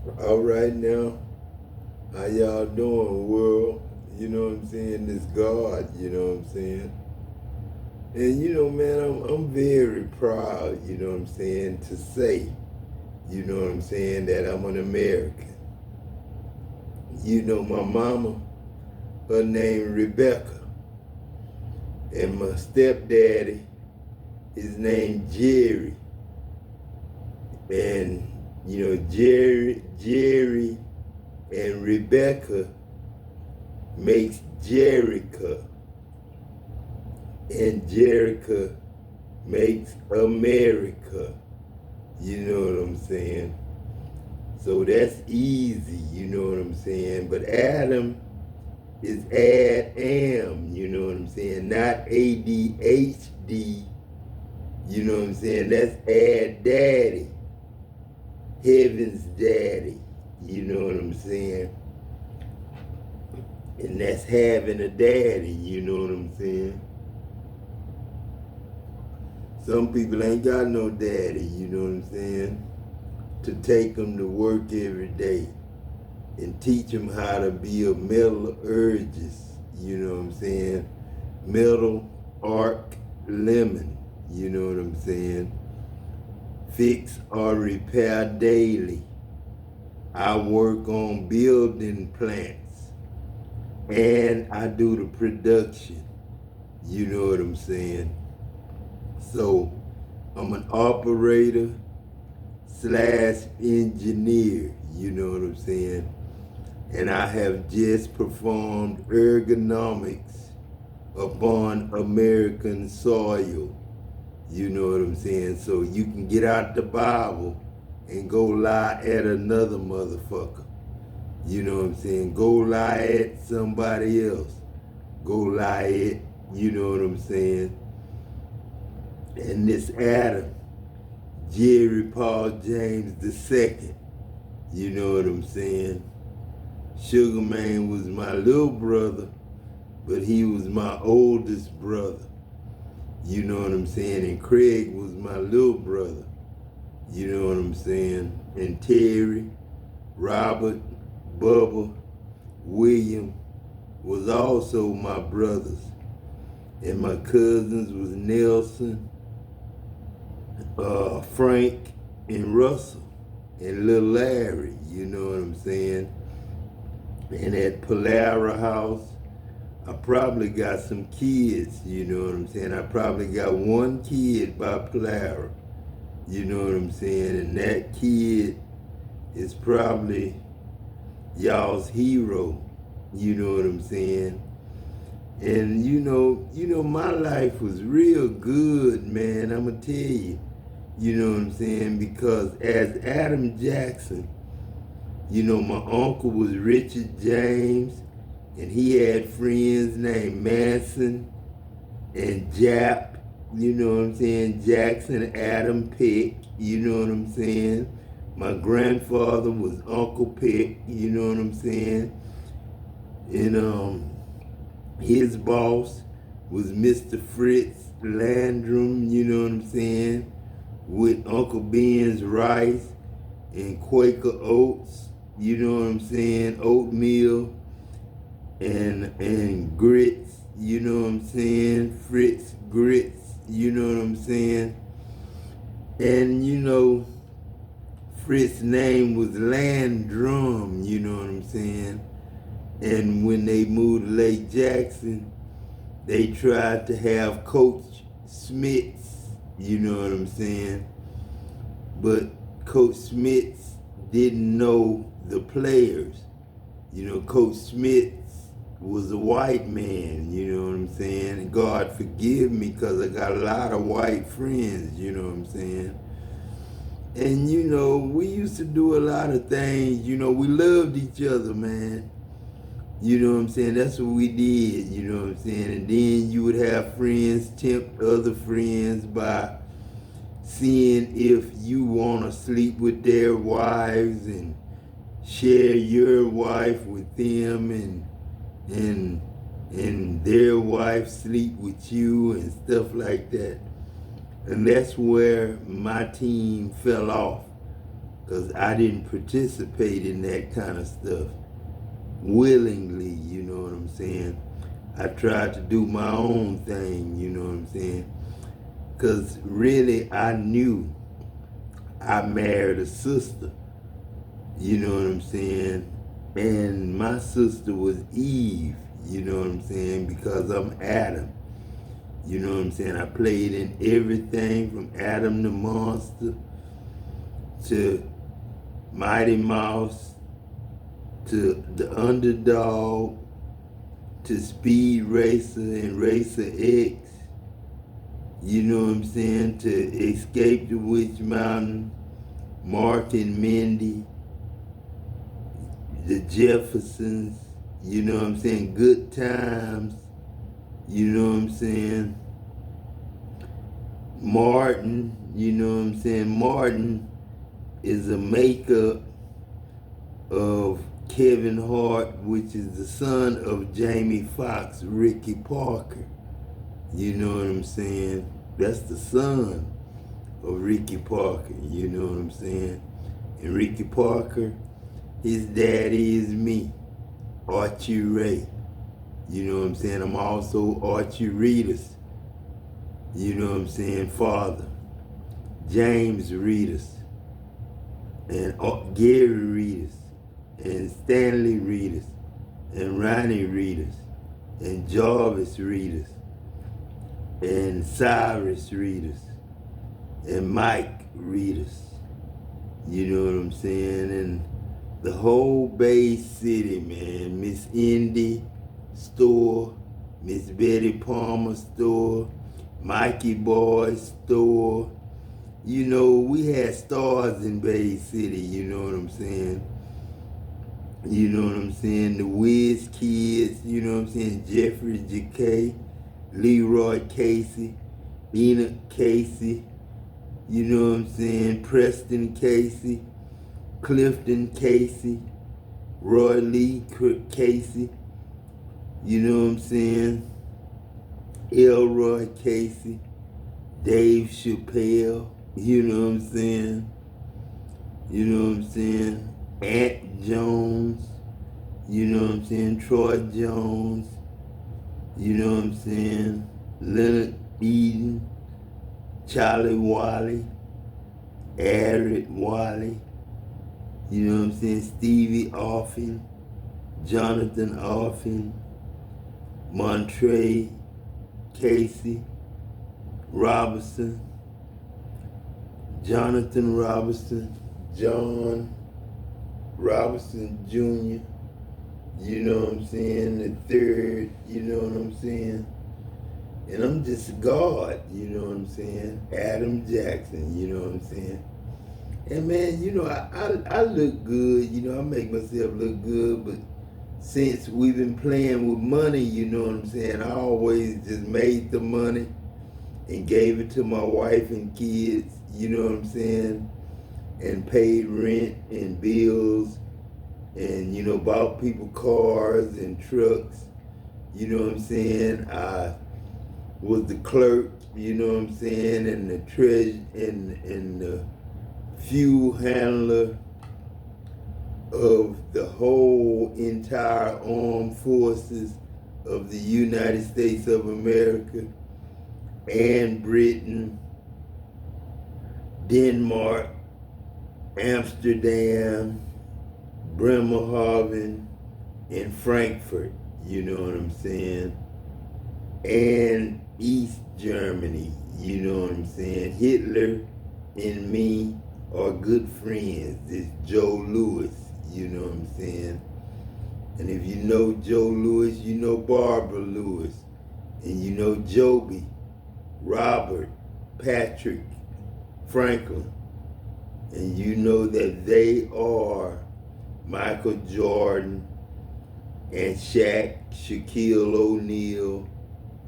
All right now, how y'all doing, world? You know what I'm saying? This God, you know what I'm saying? And man, I'm very proud, you know what I'm saying, to say, you know what I'm saying, that I'm an American. My mama, her name Rebecca, and my stepdaddy, his name Jerry. And Jerry and Rebecca makes Jerica, and Jerica makes America. You know what I'm saying? So that's easy, you know what I'm saying? But Adam is Adam, you know what I'm saying? Not ADHD, you know what I'm saying? That's Ad Daddy, Heaven's Daddy, you know what I'm saying? And that's having a daddy, you know what I'm saying? Some people ain't got no daddy, you know what I'm saying? To take them to work every day and teach them how to be a metallurgist, you know what I'm saying? Metal arc lemon, you know what I'm saying? Fix or repair daily. I work on building plants and I do the production, you know what I'm saying? So I'm an operator slash engineer, you know what I'm saying? And I have just performed ergonomics upon American soil, you know what I'm saying? So you can get out the Bible and go lie at another motherfucker. You know what I'm saying? Go lie at somebody else. Go lie at, you know what I'm saying? And this Adam, Jerry Paul James II, you know what I'm saying? Sugar Man was my little brother, but he was my oldest brother. You know what I'm saying? And Craig was my little brother. You know what I'm saying? And Terry, Robert, Bubba, William was also my brothers. And my cousins was Nelson, Frank, and Russell, and Little Larry, you know what I'm saying? And at Palara House, I probably got some kids, you know what I'm saying? I probably got one kid by Palara, you know what I'm saying? And that kid is probably y'all's hero, you know what I'm saying? And my life was real good, man, I'ma tell you. You know what I'm saying? Because as Adam Jackson, my uncle was Richard James, and he had friends named Manson and Jap, you know what I'm saying? Jackson, Adam Peck, you know what I'm saying? My grandfather was Uncle Peck, you know what I'm saying? And his boss was Mr. Fritz Landrum, you know what I'm saying? With Uncle Ben's rice and Quaker oats, you know what I'm saying? Oatmeal and grits, you know what I'm saying? Fritz grits, you know what I'm saying? And Fritz's name was Landrum, you know what I'm saying? And when they moved to Lake Jackson, they tried to have Coach Smiths, you know what I'm saying? But Coach Smiths didn't know the players. Coach Smiths was a white man, you know what I'm saying? And God forgive me because I got a lot of white friends, you know what I'm saying? And we used to do a lot of things, we loved each other, man. You know what I'm saying? That's what we did, you know what I'm saying? And then you would have friends tempt other friends by seeing if you want to sleep with their wives and share your wife with them and their wife sleep with you and stuff like that. And that's where my team fell off. because I didn't participate in that kind of stuff willingly, you know what I'm saying? I tried to do my own thing, you know what I'm saying? Because really, I knew I married a sister, you know what I'm saying? And my sister was Eve, you know what I'm saying? Because I'm Adam, you know what I'm saying? I played in everything from Adam the Monster to Mighty Mouse to the Underdog to Speed Racer and Racer X, you know what I'm saying, to Escape the Witch Mountain, Mark and Mindy, the Jeffersons, you know what I'm saying, Good Times, you know what I'm saying, Martin, you know what I'm saying. Martin is a makeup of Kevin Hart, which is the son of Jamie Foxx, Ricky Parker. You know what I'm saying? That's the son of Ricky Parker, you know what I'm saying? And Ricky Parker, his daddy is me, Archie Ray. You know what I'm saying? I'm also Archie Reedus, you know what I'm saying, father. James Reedus, and Gary Reedus, and Stanley Reedus, and Ronnie Reedus, and Jarvis Reedus, and Cyrus Reedus, and Mike Reedus. You know what I'm saying? And the whole Bay City, man. Miss Indy store, Miss Betty Palmer store, Mikey Boy store. You know, we had stars in Bay City, you know what I'm saying? You know what I'm saying? The Wiz Kids, you know what I'm saying? Jeffrey J.K., Leroy Casey, Enoch Casey, you know what I'm saying? Preston Casey, Clifton Casey, Roy Lee Casey, you know what I'm saying? Elroy Casey, Dave Chappelle, you know what I'm saying? You know what I'm saying? Ant Jones, you know what I'm saying? Troy Jones, you know what I'm saying? Leonard Eden, Charlie Wally, Eric Wally, you know what I'm saying? Stevie Offin, Jonathan Offin, Montre Casey, Robinson, Jonathan Robinson, John Robinson Jr., you know what I'm saying, the third, you know what I'm saying, and I'm just God, you know what I'm saying, Adam Jackson, you know what I'm saying, and man, you know, I look good, you know, I make myself look good, but since we've been playing with money, you know what I'm saying, I always just made the money and gave it to my wife and kids, you know what I'm saying, and paid rent and bills and, you know, bought people cars and trucks, you know what I'm saying. I was the clerk, you know what I'm saying, and the and the fuel handler of the whole entire armed forces of the United States of America and Britain, Denmark, Amsterdam, Bremerhaven, and Frankfurt, you know what I'm saying, and East Germany, you know what I'm saying. Hitler and me are good friends. It's Joe Louis, you know what I'm saying. And if you know Joe Louis, you know Barbara Lewis, and you know Joby, Robert, Patrick, Franklin, and you know that they are Michael Jordan and Shaq, Shaquille O'Neal,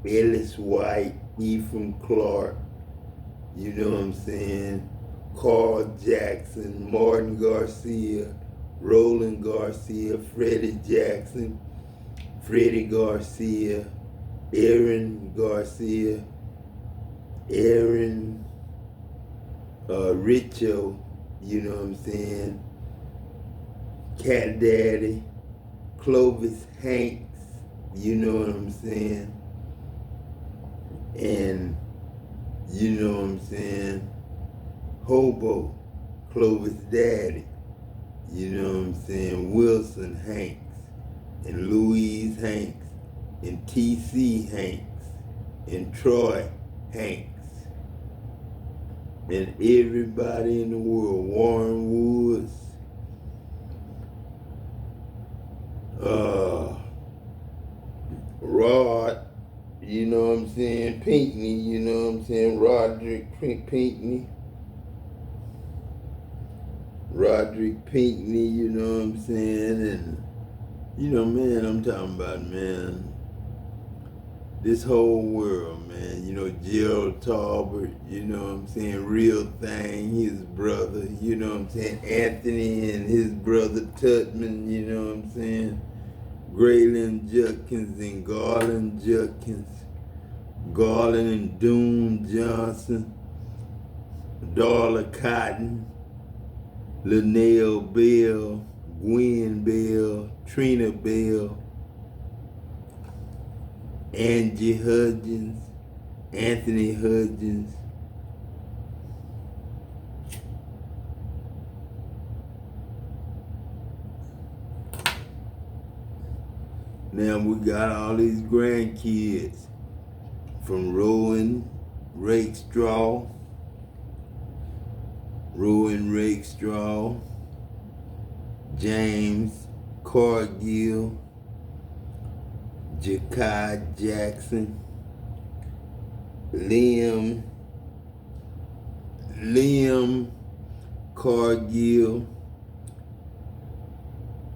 Ellis White, Ephraim Clark, you know what I'm saying, Carl Jackson, Martin Garcia, Roland Garcia, Freddie Jackson, Freddie Garcia, Aaron Garcia, Aaron Richo, you know what I'm saying? Cat Daddy, Clovis Hanks, you know what I'm saying? And, you know what I'm saying? Hobo, Clovis Daddy, you know what I'm saying? Wilson Hanks, and Louise Hanks, and T.C. Hanks, and Troy Hanks, and everybody in the world, Warren Woods, Rod, you know what I'm saying, Pinckney, you know what I'm saying, Roderick Pinckney, you know what I'm saying, and, you know, man, I'm talking about, man, this whole world, man, you know, Gerald Talbot, you know what I'm saying, Real Thing, his brother, you know what I'm saying, Anthony and his brother Tutman, you know what I'm saying, Grayland Judkins and Garland Judkins, Garland and Doom Johnson, Darla Cotton, Linnell Bell, Gwen Bell, Trina Bell, Angie Hudgens, Anthony Hudgens, now we got all these grandkids from Rowan Rakestraw, James Cargill, Jakai Jackson, Liam Cargill,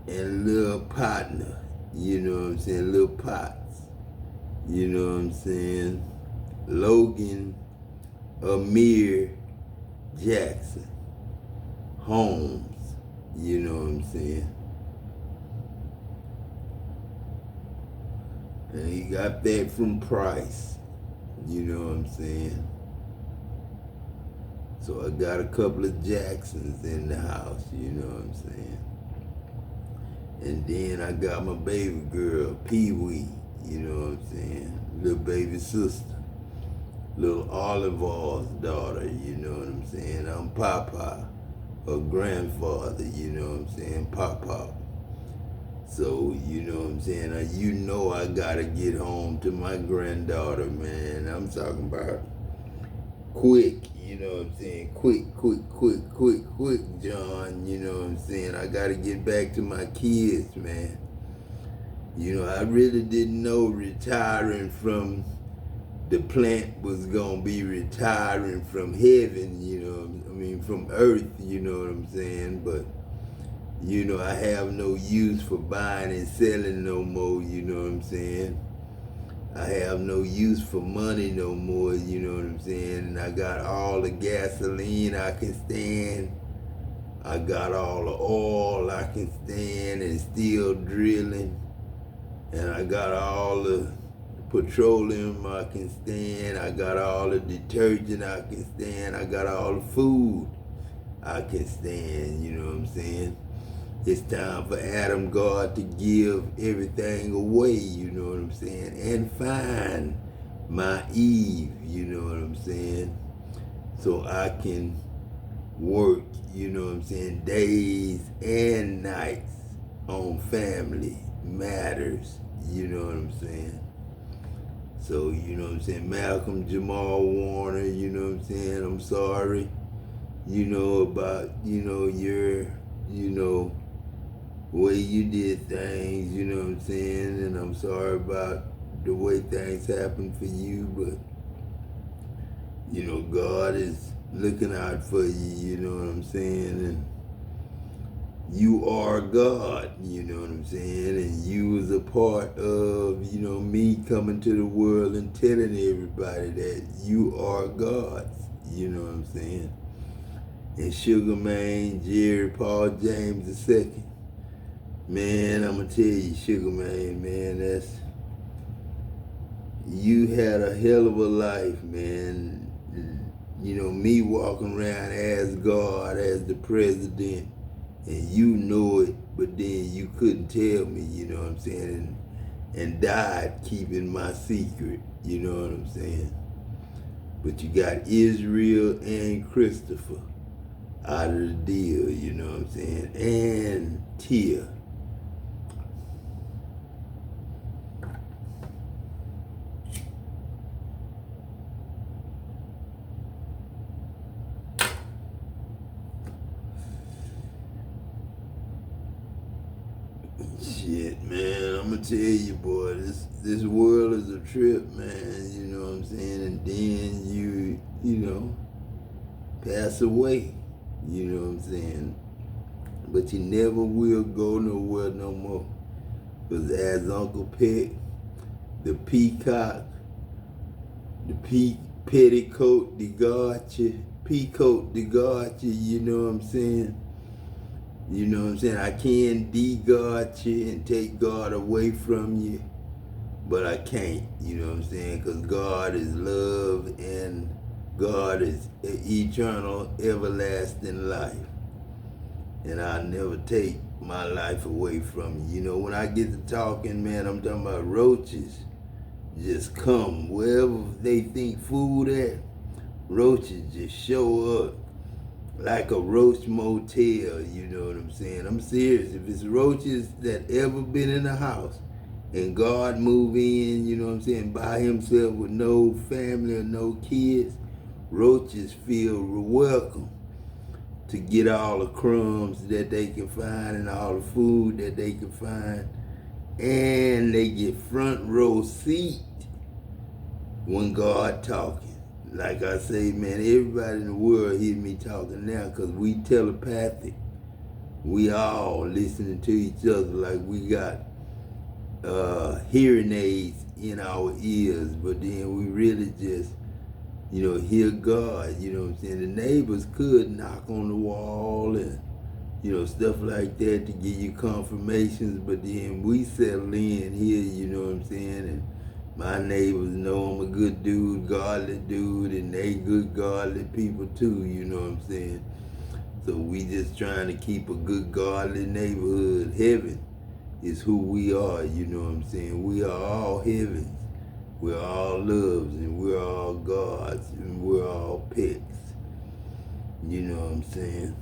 and Lil Partner, you know what I'm saying, Lil Potts, you know what I'm saying, Logan Amir Jackson, Holmes, you know what I'm saying. And he got that from Price, you know what I'm saying. So I got a couple of Jacksons in the house, you know what I'm saying. And then I got my baby girl, Pee-wee, you know what I'm saying, little baby sister, little Olive Oil's daughter, you know what I'm saying. I'm Papa, her grandfather, you know what I'm saying, Papa. So, you know what I'm saying, you know I gotta get home to my granddaughter, man. I'm talking about quick, you know what I'm saying, quick, John, you know what I'm saying. I gotta get back to my kids, man. You know, I really didn't know retiring from the plant was gonna be retiring from heaven, you know, I mean, from earth, you know what I'm saying, but you know, I have no use for buying and selling no more, you know what I'm saying. I have no use for money no more, you know what I'm saying. And I got all the gasoline I can stand. I got all the oil I can stand and still drilling. And I got all the petroleum I can stand. I got all the detergent I can stand. I got all the food I can stand, you know what I'm saying. It's time for Adam God to give everything away, you know what I'm saying, and find my Eve, you know what I'm saying, so I can work, you know what I'm saying, days and nights on family matters, you know what I'm saying. So, you know what I'm saying, Malcolm Jamal Warner, you know what I'm saying, I'm sorry, you know, about, you know, your, you know, way you did things, you know what I'm saying, and I'm sorry about the way things happened for you, but, you know, God is looking out for you, you know what I'm saying, and you are God, you know what I'm saying, and you was a part of, you know, me coming to the world and telling everybody that you are God's, you know what I'm saying, and Sugar Man, Jerry Paul James II, man, I'm gonna tell you, Sugar Man, you had a hell of a life, man. me walking around as God, as the president, and you know it, but then you couldn't tell me, you know what I'm saying, and died keeping my secret, you know what I'm saying. But you got Israel and Christopher out of the deal, you know what I'm saying, and Tia. Shit, man, I'm gonna tell you, boy, this world is a trip, man, you know what I'm saying, and then you pass away, you know what I'm saying, but you never will go nowhere no more, because as Uncle Peck, the peacock, the petticoat de garcha, peacoat de garcha, you know what I'm saying. You know what I'm saying? I can de-God you and take God away from you, but I can't, you know what I'm saying? Because God is love and God is eternal, everlasting life. And I'll never take my life away from you. You know, when I get to talking, man, I'm talking about roaches just come. Wherever they think food at, roaches just show up. Like a roach motel, you know what I'm saying? I'm serious. If it's roaches that ever been in the house and God move in, you know what I'm saying, by himself with no family or no kids, roaches feel welcome to get all the crumbs that they can find and all the food that they can find. And they get front row seat when God talking. Like I say, man, everybody in the world hear me talking now because we telepathic. We all listening to each other like we got hearing aids in our ears, but then we really just, hear God, you know what I'm saying? The neighbors could knock on the wall and, stuff like that to give you confirmations, but then we settle in here, you know what I'm saying? And my neighbors know I'm a good dude, godly dude, and they good godly people too, you know what I'm saying? So we just trying to keep a good godly neighborhood. Heaven is who we are, you know what I'm saying? We are all heavens. We're all loves, and we're all gods, and we're all pets. You know what I'm saying?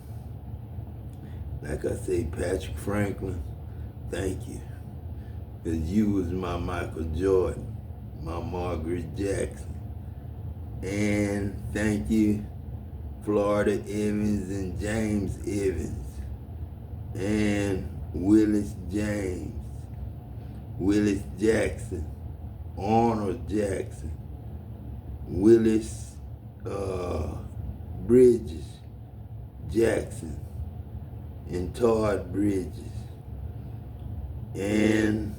Like I say, Patrick Franklin, thank you. Because you was my Michael Jordan, my Margaret Jackson. And thank you, Florida Evans and James Evans. And Willis James, Willis Jackson, Arnold Jackson, Willis Bridges Jackson, and Todd Bridges, and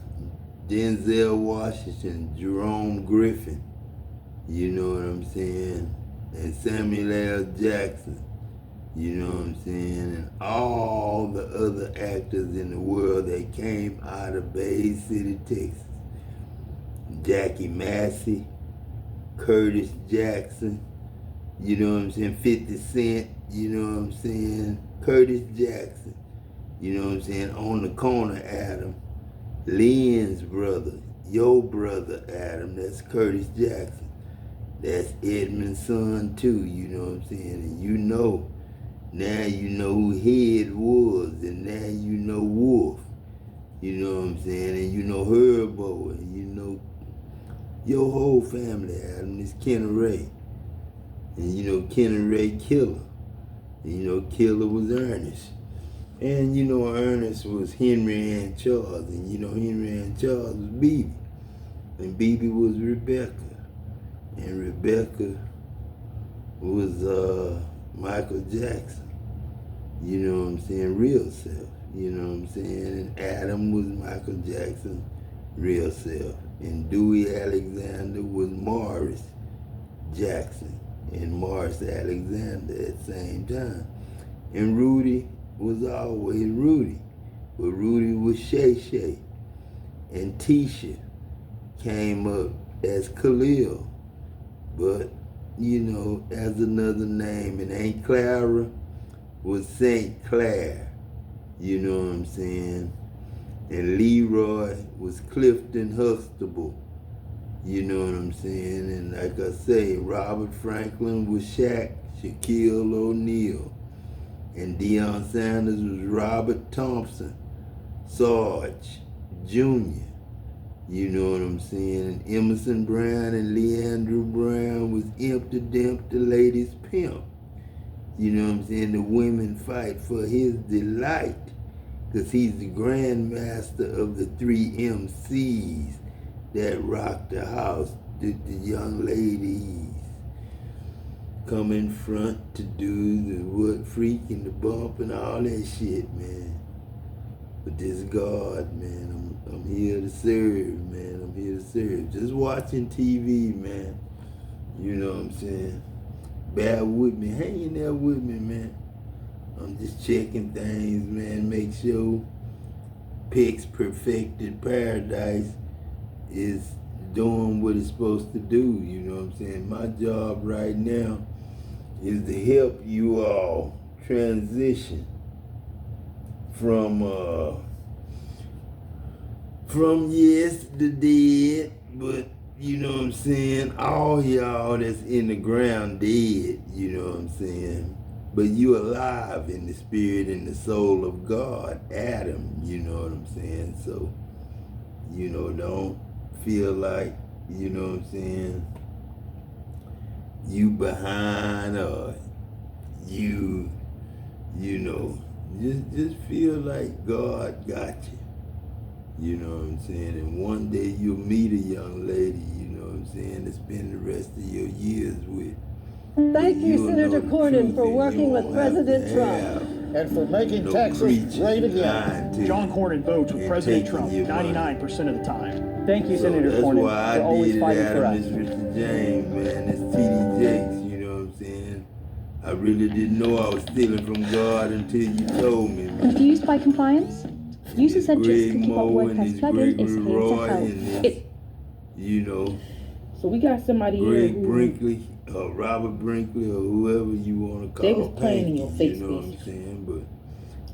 Denzel Washington, Jerome Griffin, you know what I'm saying, and Samuel L. Jackson, you know what I'm saying, and all the other actors in the world that came out of Bay City, Texas. Jackie Massey, Curtis Jackson, you know what I'm saying, 50 Cent, you know what I'm saying, Curtis Jackson, you know what I'm saying, On the Corner Adam, Lynn's brother, your brother Adam, that's Curtis Jackson. That's Edmund's son too, you know what I'm saying, and now you know who Head was, and now you know Wolf, you know what I'm saying, and you know Herbo, and you know your whole family, Adam, is Kenny Ray. And you know Kenny Ray Killer. And you know Killer was Ernest. And you know Ernest was Henry and Charles. And you know Henry and Charles was Bebe. And Bebe was Rebecca. And Rebecca was Michael Jackson. You know what I'm saying? Real self. You know what I'm saying? And Adam was Michael Jackson, real self. And Dewey Alexander was Morris Jackson and Morris Alexander at the same time. And Rudy was always Rudy. But Rudy was Shay Shay. And Tisha came up as Khalil. But as another name. And Aunt Clara was St. Clair, you know what I'm saying? And Leroy was Clifton Huxtable, you know what I'm saying? And like I say, Robert Franklin was Shaquille O'Neal. And Deion Sanders was Robert Thompson, Sarge Jr., you know what I'm saying? And Emerson Brown and Leandra Brown was Imp the Dimp, the ladies' pimp. You know what I'm saying? The women fight for his delight, because he's the grandmaster of the 3 MCs that rock the house. The young ladies come in front to do the wood freak and the bump and all that shit, man. But this God, man, I'm here to serve, man. I'm here to serve. Just watching TV, man. You know what I'm saying? Bear with me, hang in there with me, man. I'm just checking things, man. Make sure Peck's Perfected Paradise is doing what it's supposed to do. You know what I'm saying? My job right now is to help you all transition from yes, the dead, but you know what I'm saying, all y'all that's in the ground dead, you know what I'm saying, but you alive in the spirit and the soul of God, Adam, you know what I'm saying. So, don't feel like, you know what I'm saying, you behind or you know, just feel like God got you. You know what I'm saying? And one day you'll meet a young lady, you know what I'm saying, to spend the rest of your years with. Thank you, Senator Cornyn, for working with President Trump. And for making Texas great again. John Cornyn votes with President Trump 99% of the time. Thank you, Senator Cornyn, for always fighting for us. Mr. James, man, it's TD Jakes, you know what I'm saying? I really didn't know I was stealing from God until you told me, man. Confused by compliance? Use the suggested Peaquawque WordPress plugin is here to help. So we got somebody Greg here who... Brinkley, Robert Brinkley, or whoever you want to call. They was playing in your face, you know what I'm saying? But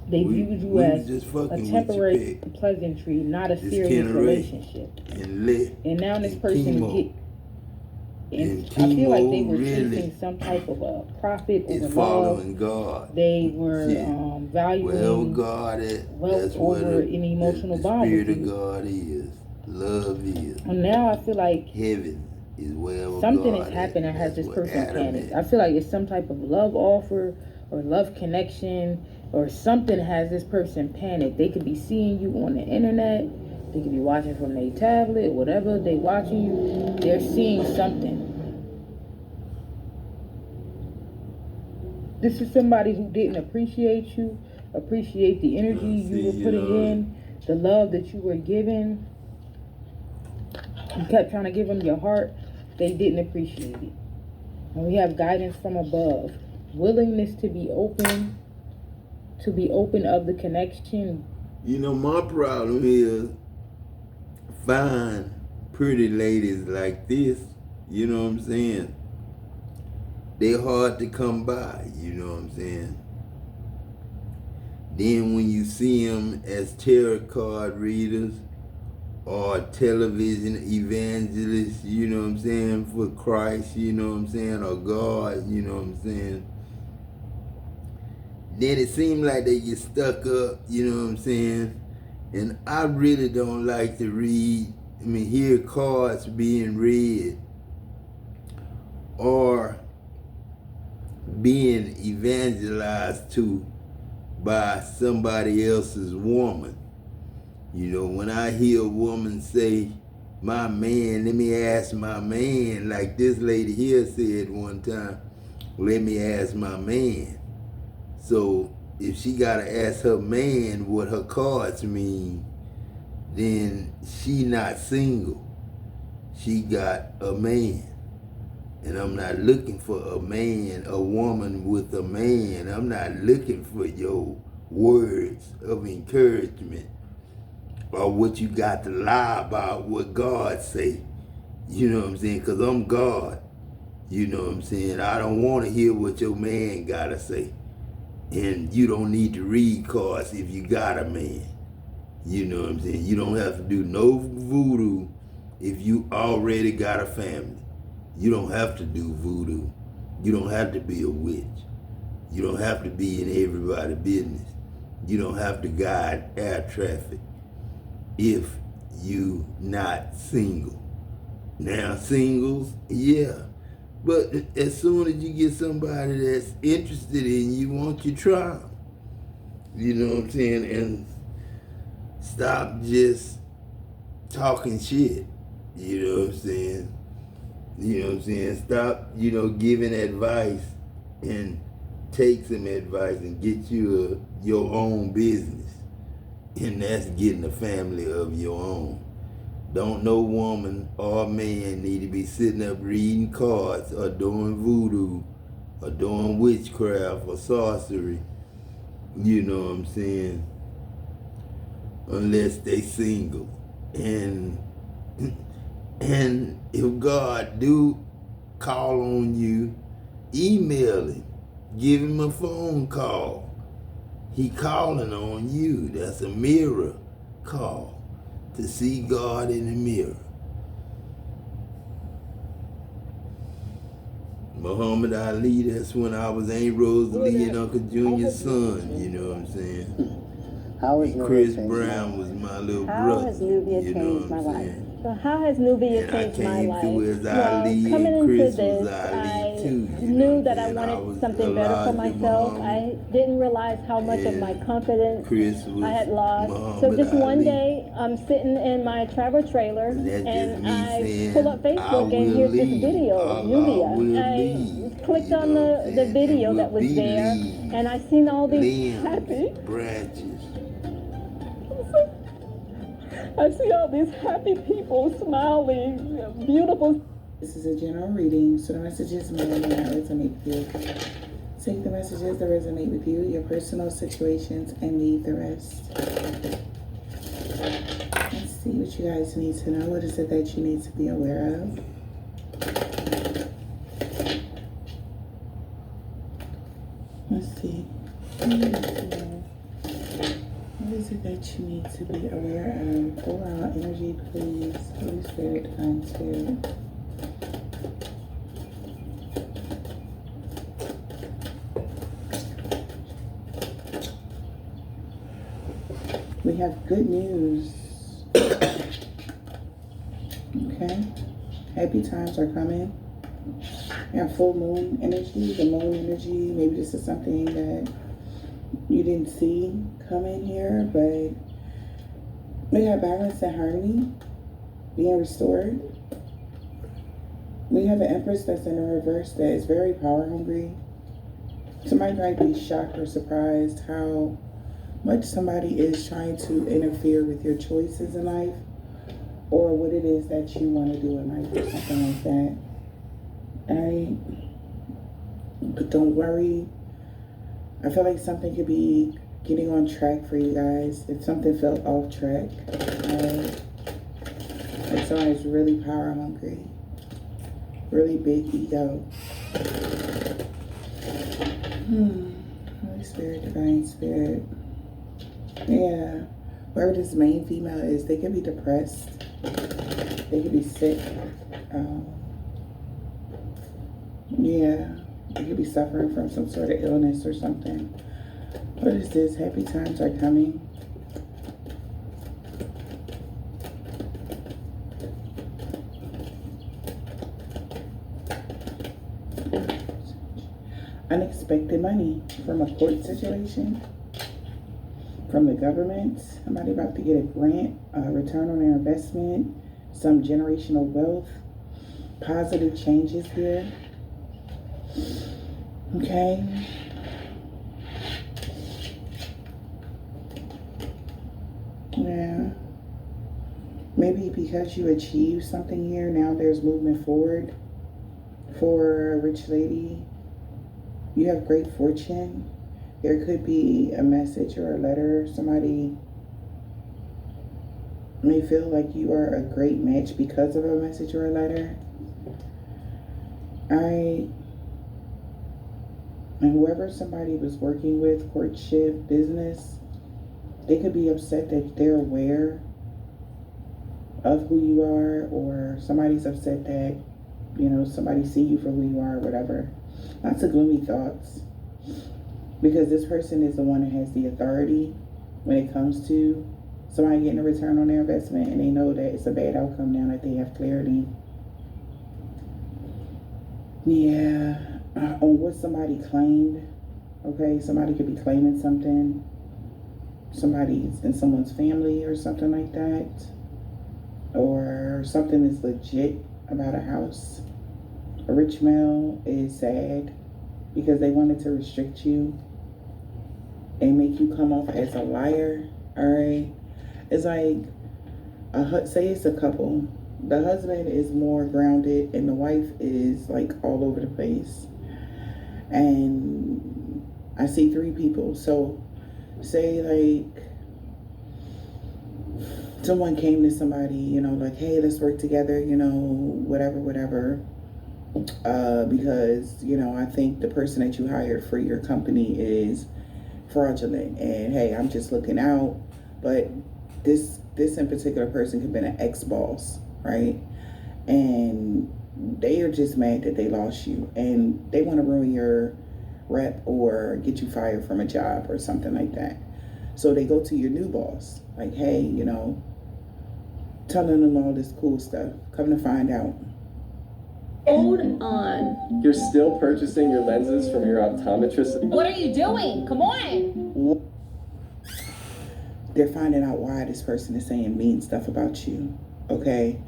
they viewed you as a temporary pleasantry, not a serious relationship. And now this person I feel like they were chasing some type of a profit over following God. They were valuing God wealth over an emotional bond. The spirit of God is. Love is. And now I feel like heaven is wherever something God has happened that has this person panicked. Is. I feel like it's some type of love offer or love connection or something has this person panicked. They could be seeing you on the internet. They could be watching from their tablet, whatever they watching you. They're seeing something. This is somebody who didn't appreciate you, appreciate the energy you were putting in, the love that you were giving. You kept trying to give them your heart. They didn't appreciate it. And we have guidance from above. Willingness to be open of the connection. My problem is find pretty ladies like this, you know what I'm saying? They're hard to come by, you know what I'm saying? Then when you see them as tarot card readers or television evangelists, you know what I'm saying, for Christ, you know what I'm saying, or God, you know what I'm saying, then it seems like they get stuck up, you know what I'm saying? And I really don't like to hear cards being read or being evangelized to by somebody else's woman. When I hear a woman say, my man, let me ask my man, like this lady here said one time, let me ask my man. So if she gotta ask her man what her cards mean, then she not single. She got a man. And I'm not looking for a man, a woman with a man. I'm not looking for your words of encouragement or what you got to lie about what God say. You know what I'm saying? Because I'm God. You know what I'm saying? I don't want to hear what your man got to say. And you don't need to read cards if you got a man. You know what I'm saying? You don't have to do no voodoo if you already got a family. You don't have to do voodoo. You don't have to be a witch. You don't have to be in everybody's business. You don't have to guide air traffic if you not single. Now singles, yeah. But as soon as you get somebody that's interested in you, won't you try 'em? You know what I'm saying? And stop just talking shit. You know what I'm saying? You know what I'm saying? Stop, giving advice and take some advice and get you your own business. And that's getting a family of your own. Don't no woman or man need to be sitting up reading cards or doing voodoo or doing witchcraft or sorcery. You know what I'm saying? Unless they single. And if God do call on you, email him. Give him a phone call. He calling on you. That's a mirror call. To see God in the mirror. Muhammad Ali, that's when I was Aunt Rosalie and Uncle Junior's son, you know what I'm saying? How has And Nubia Chris changed Brown my was my little How brother. has Nubia you know changed what my I'm life? saying? So how has Nubia And changed I my came life? through as Well, Ali coming and into Chris this, was Ali too. I You knew know that I what I'm saying? wanted something better for Elijah myself. Muhammad, I didn't realize how much of my and confidence Chris was I had lost. Muhammad So just one Ali. day, I'm sitting in my travel trailer And that's just and me I saying, pull up I Facebook and will here's this leave. video, Allah Nubia. will I leave. clicked You on know what I'm the saying? video And that was will be there leaves, and I seen all these limbs, happy branches. I see all these happy people smiling, beautiful. This is a general reading, so the messages may or may not resonate with you. Take the messages that resonate with you, your personal situations, and leave the rest. Let's see what you guys need to know. What is it that you need to be aware of? Let's see. What is it that you need to be aware of? Pull out energy, please. Holy Spirit, Divine Spirit. We have good news. Okay. Happy times are coming. We have full moon energy, the moon energy. Maybe this is something that you didn't see coming here, but we have balance and harmony being restored. We have an Empress that's in the reverse that is very power hungry. Somebody might be shocked or surprised how much somebody is trying to interfere with your choices in life or what it is that you want to do in life or something like that. Alright? But don't worry. I feel like something could be getting on track for you guys. If something felt off track, like someone is really power hungry, really big ego. Holy Spirit, Divine Spirit. Yeah, whoever this main female is, they could be depressed. They could be sick. Yeah, they could be suffering from some sort of illness or something. What is this? Happy times are coming. Unexpected money from a court situation, from the government. Somebody about to get a grant, return on their investment, some generational wealth, positive changes here. Okay. Yeah. Maybe because you achieved something here, now there's movement forward for a rich lady. You have great fortune. There could be a message or a letter. Somebody may feel like you are a great match because of a message or a letter. And whoever somebody was working with, courtship, business, they could be upset that they're aware of who you are, or somebody's upset that, somebody see you for who you are, or whatever. Lots of gloomy thoughts. Because this person is the one that has the authority when it comes to somebody getting a return on their investment, and they know that it's a bad outcome now that they have clarity. Yeah, on what somebody claimed. Okay, somebody could be claiming something. Somebody's in someone's family or something like that. Or something is legit about a house. A rich male is sad because they wanted to restrict you and make you come off as a liar. All right, it's like say it's a couple. The husband is more grounded and the wife is like all over the place. And I see 3 people. So say like someone came to somebody, like, hey, let's work together, whatever. Because, I think the person that you hired for your company is fraudulent. And hey, I'm just looking out. But this in particular person could have been an ex-boss, right? And they are just mad that they lost you. And they want to ruin your rep or get you fired from a job or something like that. So they go to your new boss, like, hey, telling them all this cool stuff. Come to find out. Hold on. You're still purchasing your lenses from your optometrist? What are you doing? Come on. They're finding out why this person is saying mean stuff about you, okay?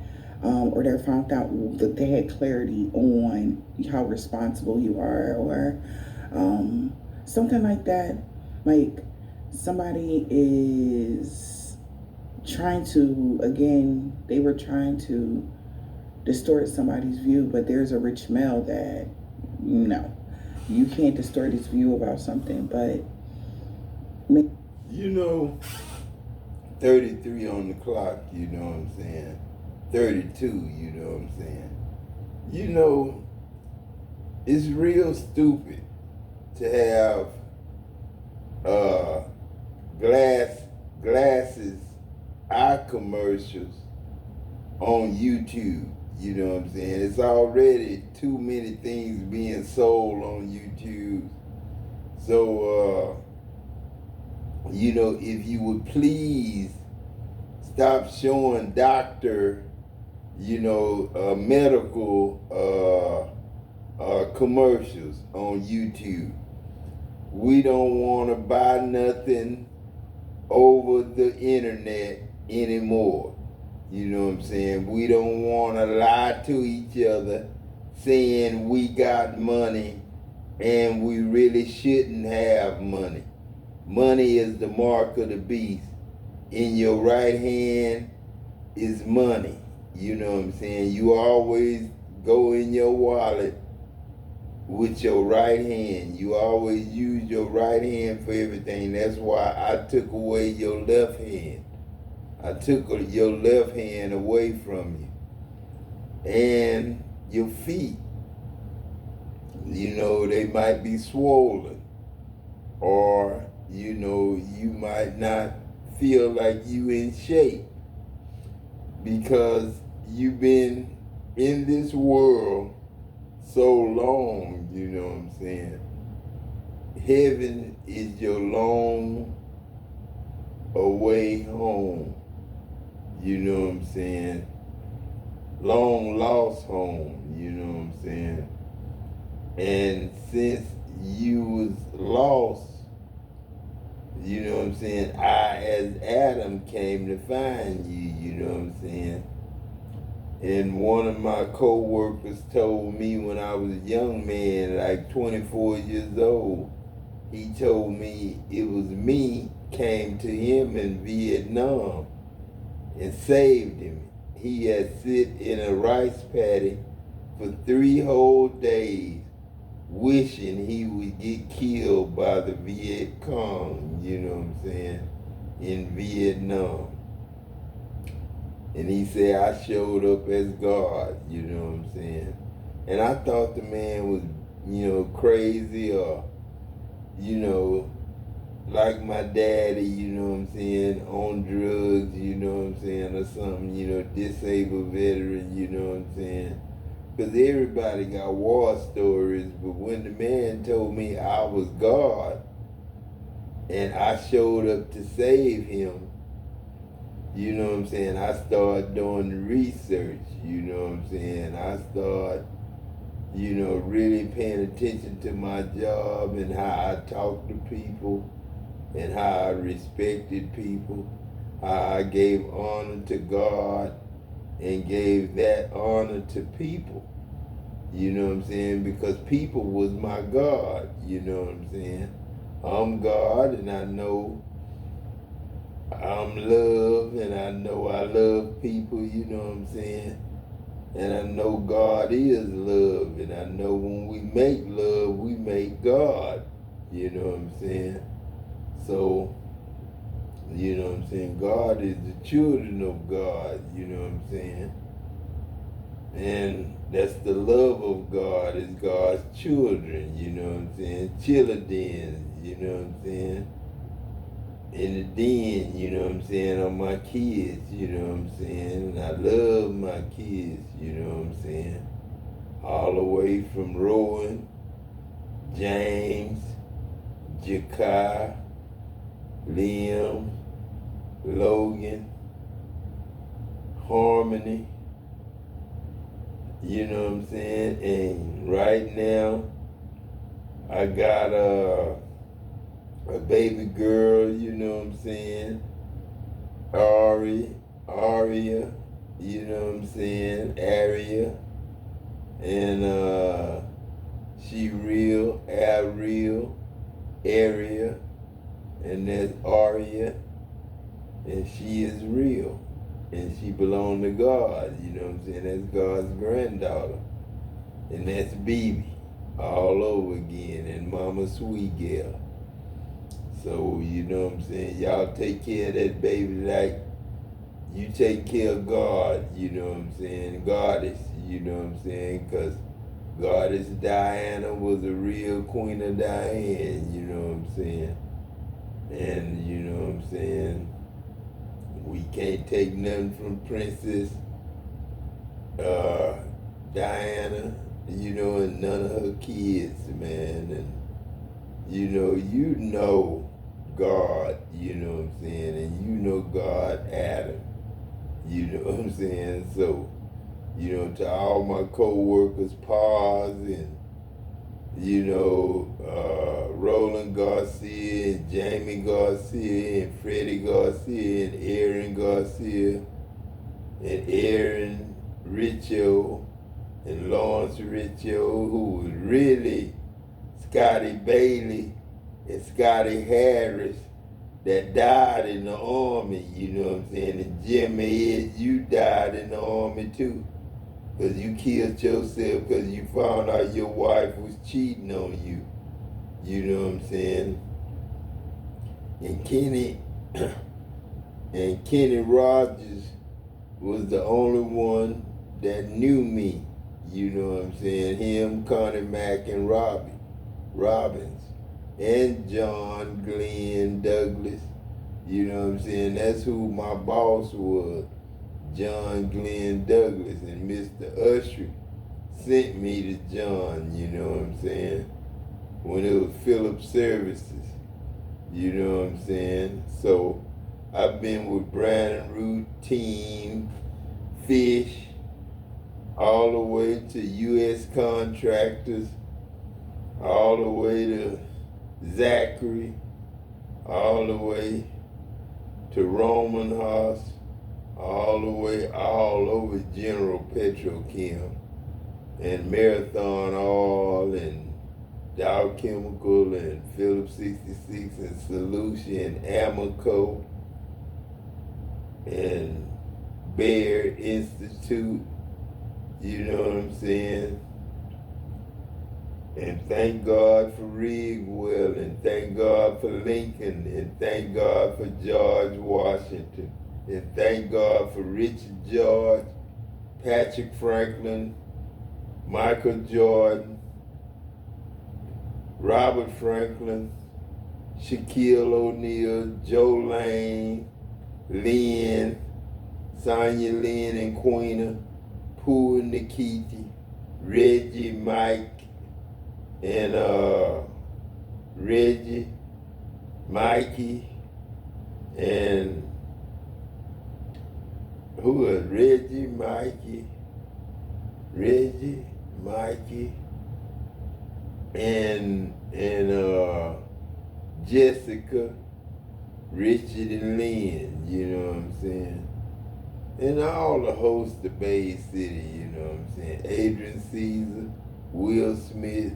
Or they found out that they had clarity on how responsible you are, or something like that. Like somebody is trying to, again, they were trying to distort somebody's view, but there's a rich male that, no, you can't distort his view about something, but 33 on the clock, you know what I'm saying? 32, you know what I'm saying? It's real stupid to have glasses eye commercials on YouTube. You know what I'm saying? It's already too many things being sold on YouTube. So, if you would please stop showing doctor, medical commercials on YouTube. We don't want to buy nothing over the internet anymore. You know what I'm saying? We don't want to lie to each other saying we got money and we really shouldn't have money. Money is the mark of the beast. In your right hand is money. You know what I'm saying? You always go in your wallet with your right hand. You always use your right hand for everything. That's why I took away your left hand. I took your left hand away from you. And your feet, they might be swollen. Or, you might not feel like you in shape. Because you've been in this world so long, you know what I'm saying? Heaven is your long away home. You know what I'm saying? Long lost home, you know what I'm saying? And since you was lost, you know what I'm saying, I as Adam came to find you, you know what I'm saying? And one of my co-workers told me when I was a young man, like 24 years old, he told me it was me came to him in Vietnam and saved him. He had sit in a rice paddy for 3 whole days wishing he would get killed by the Viet Cong, you know what I'm saying, in Vietnam. And he said, I showed up as God, you know what I'm saying? And I thought the man was, crazy or, like my daddy, on drugs, or something, disabled veteran, because everybody got war stories. But when the man told me I was God and I showed up to save him, I started doing the research, I started, really paying attention to my job and how I talked to people and how I respected people, how I gave honor to God and gave that honor to people, because people was my God, I'm God, and I know I'm love, and I know I love people, and I know God is love, and I know when we make love, we make God, So, God is the children of God, And that's the love of God, is God's children, Children, in the den, on my kids, and I love my kids, all the way from Rowan, James, Jakai, Liam, Logan, Harmony, and right now I got a baby girl, Aria, Aria, and she real, Area, and that's Aria, and she is real, and she belong to God, that's God's granddaughter, and that's Bibi, all over again, and Mama Sweet Girl. So, y'all take care of that baby like you take care of God, Goddess, because Goddess Diana was a real Queen of Diane, And, we can't take nothing from Princess Diana, and none of her kids, man, and, God, and God Adam, So, to all my co-workers, Paz, and, Roland Garcia, and Jamie Garcia, and Freddie Garcia, and Aaron Garcia, and Aaron Richo, and Lawrence Richo, who was really Scotty Bailey and Scotty Harris that died in the Army, And Jimmy, you died in the Army too, because you killed yourself because you found out your wife was cheating on you, And Kenny Rogers was the only one that knew me, Him, Connie Mack, and Robbins, and John Glenn Douglas, That's who my boss was, John Glenn Douglas, and Mr. Usher sent me to John, when it was Phillips Services, So I've been with Brandon Root, Team, Fish, all the way to U.S. Contractors, all the way to Zachary, all the way to Roman Haas, all the way all over General Petrochem, and Marathon Oil, and Dow Chemical, and Phillips 66, and Solution, and Amoco, and Bear Institute, And thank God for Rigwell, and thank God for Lincoln, and thank God for George Washington, and thank God for Richard George, Patrick Franklin, Michael Jordan, Robert Franklin, Shaquille O'Neal, Joe Lane, Lynn, Sonia Lynn and Queena, Pooh and Nikiti, Reggie, Mike, and Reggie, Mikey, and who was Reggie, Mikey, and Jessica, Richard and Lynn, you know what I'm saying? And all the hosts of Bay City, you know what I'm saying? Adrian Caesar, Will Smith,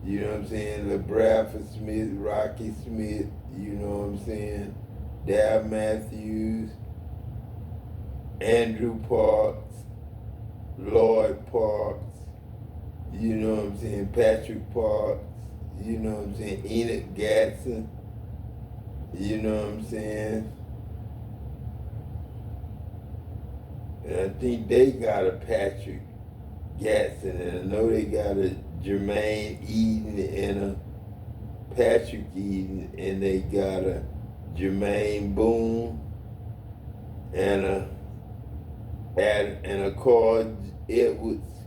you know what I'm saying? LeBradford Smith, Rocky Smith, you know what I'm saying? Dal Matthews, Andrew Parks, Lloyd Parks, you know what I'm saying? Patrick Parks, you know what I'm saying? Enoch Gatson, you know what I'm saying? And I think they got a Patrick Gatson, and I know they got a Jermaine Eden and a Patrick Eden, and they got a Jermaine Boone and a Carl Edwards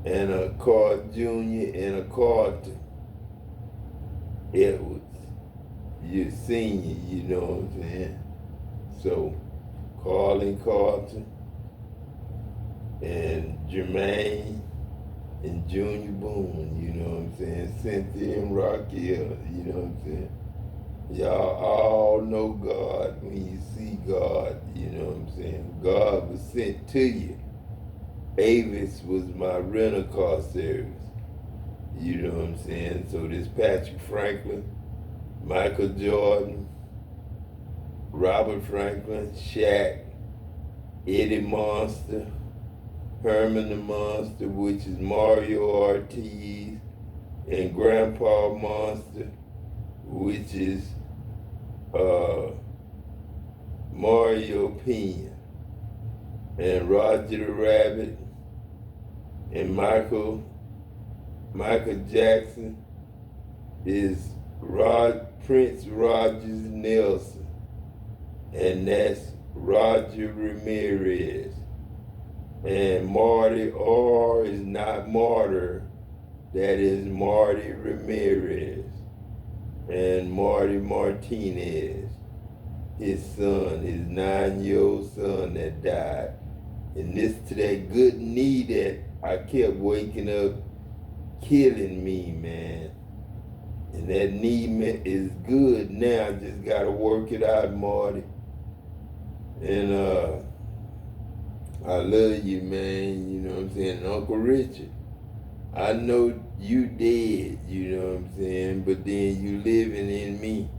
and a Carl Jr. and a Carlton Edwards. You're senior, you know what I'm saying? So Carlin Carlton and Jermaine and Junior Boone, you know what I'm saying? Cynthia and Raquel, you know what I'm saying? Y'all all know God when you see God, you know what I'm saying? God was sent to you. Avis was my rental car service, you know what I'm saying? So this Patrick Franklin, Michael Jordan, Robert Franklin, Shaq, Eddie Monster, Herman the Monster, which is Mario Ortiz, and Grandpa Monster, which is Mario Pena, and Roger the Rabbit, and Michael Jackson is Prince Rogers Nelson, and that's Roger Ramirez. And Marty R is not Martyr, that is Marty Ramirez. And Marty Martinez, his son, his 9-year-old son that died. And this to that good knee that I kept waking up killing me, man. And that knee is good now, I just gotta work it out, Marty. And I love you, man, you know what I'm saying? And Uncle Richard, I know you dead, you know what I'm saying? But then you living in me.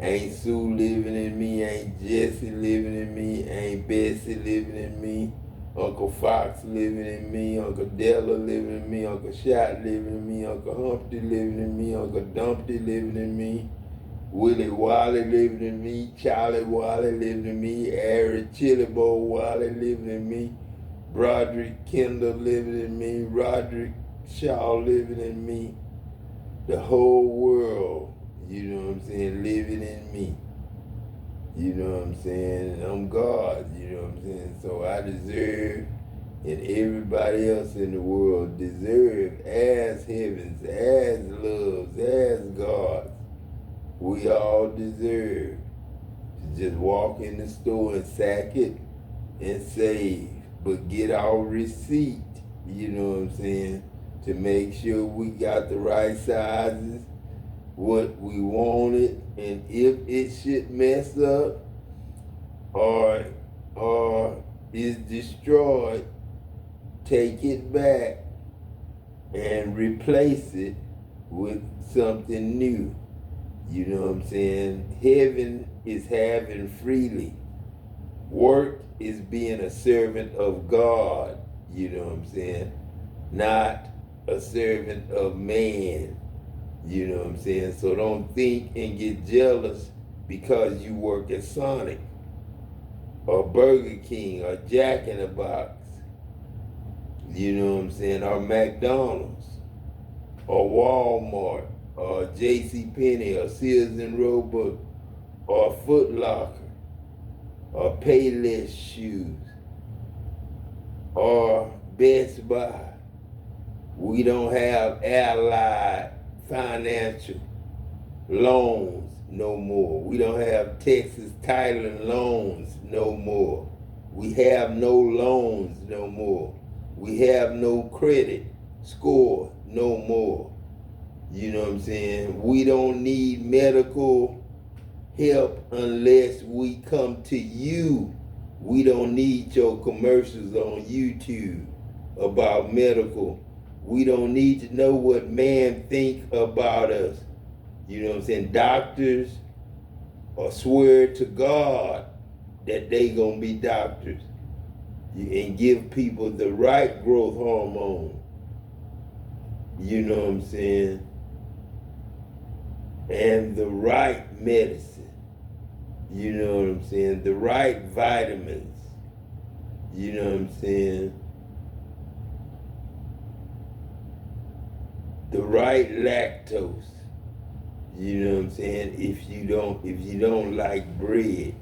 Ain't Sue living in me, ain't Jesse living in me, ain't Bessie living in me, Uncle Fox living in me, Uncle Della living in me, Uncle Shot living in me, Uncle Humpty living in me, Uncle Dumpty living in me, Willie Wally living in me, Charlie Wally living in me, Harry Chili Bowl Wally living in me, Broderick Kendall living in me, Roderick Shaw living in me, the whole world, you know what I'm saying, living in me. You know what I'm saying? And I'm God, you know what I'm saying? So I deserve, and everybody else in the world deserve, as heavens, as loves, as gods. We all deserve to just walk in the store and sack it and save, but get our receipt, you know what I'm saying? To make sure we got the right sizes, what we wanted, and if it should mess up or is destroyed, take it back and replace it with something new. You know what I'm saying? Heaven is having freely. Work is being a servant of God, you know what I'm saying? Not a servant of man, you know what I'm saying? So don't think and get jealous because you work at Sonic or Burger King or Jack in the Box. You know what I'm saying? Or McDonald's, or Walmart, or JCPenney, or Sears and Roebuck, or Foot Locker, or Payless Shoes, or Best Buy. We don't have Allied Financial Loans no more. We don't have Texas Title and Loans no more. We have no loans no more. We have no credit score no more. You know what I'm saying? We don't need medical help unless we come to you. We don't need your commercials on YouTube about medical. We don't need to know what man think about us. You know what I'm saying? Doctors or swear to God that they gonna be doctors and give people the right growth hormone. You know what I'm saying? And the right medicine. You know what I'm saying? The right vitamins. You know what I'm saying? The right lactose. You know what I'm saying? If you don't like bread,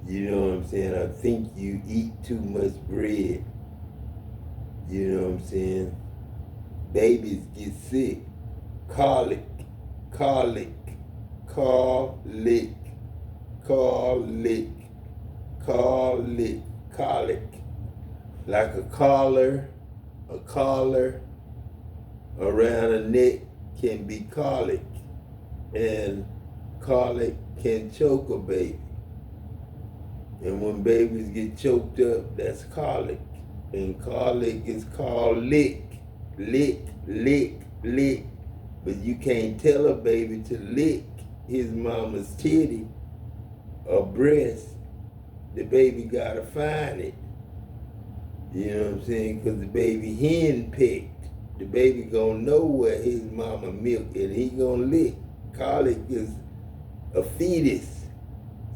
you know what I'm saying? I think you eat too much bread. You know what I'm saying? Babies get sick. Colic. Like a collar around a neck can be colic, and colic can choke a baby. And when babies get choked up, that's colic. And colic is called lick. But you can't tell a baby to lick his mama's titty or breast. The baby gotta find it. You know what I'm saying? Because the baby hen pecked. The baby gonna know where his mama milk and he gonna lick. Colic is a fetus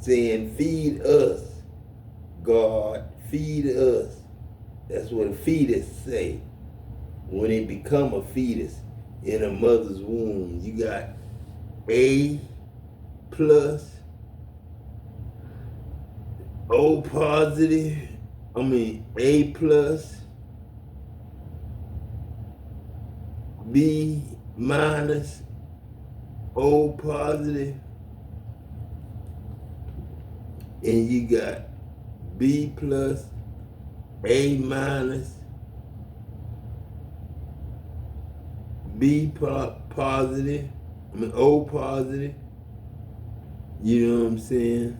saying, feed us, God, feed us. That's what a fetus say. When it become a fetus in a mother's womb, you got A plus, A plus, B minus, O positive, and you got B plus, A minus, positive, O positive, you know what I'm saying?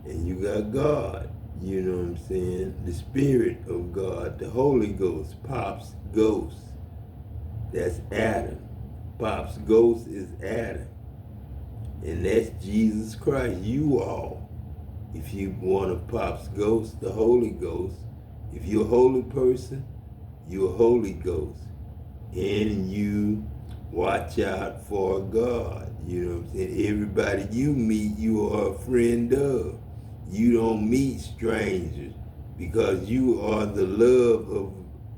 And you got God, you know what I'm saying? The Spirit of God, the Holy Ghost, Pop's ghost. That's Adam. Pop's ghost is Adam. And that's Jesus Christ, you all. If you want a Pop's ghost, the Holy Ghost, if you're a holy person, you're a Holy Ghost. And you watch out for God. You know what I'm saying? Everybody you meet, you are a friend of. You don't meet strangers because you are the love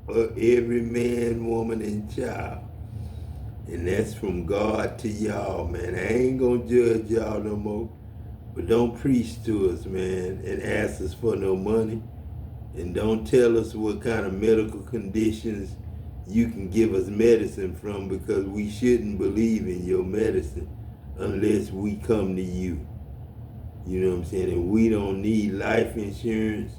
of every man, woman, and child. And that's from God to y'all, man. I ain't gonna judge y'all no more. But don't preach to us, man, and ask us for no money. And don't tell us what kind of medical conditions you can give us medicine from, because we shouldn't believe in your medicine unless we come to you. You know what I'm saying? And we don't need life insurance,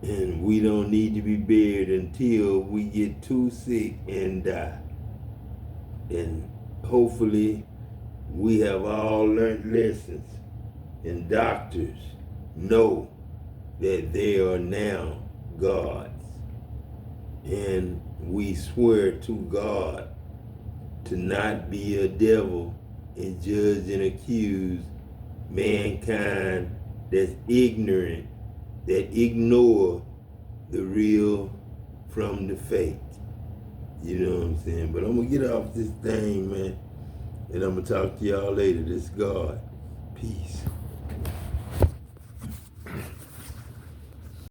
and we don't need to be buried until we get too sick and die. And hopefully we have all learned lessons, and doctors know that they are now gods. And we swear to God to not be a devil and judge and accuse mankind that's ignorant, that ignore the real from the fake. You know what I'm saying? But I'm gonna get off this thing, man, and I'm gonna talk to y'all later. This is God. Peace.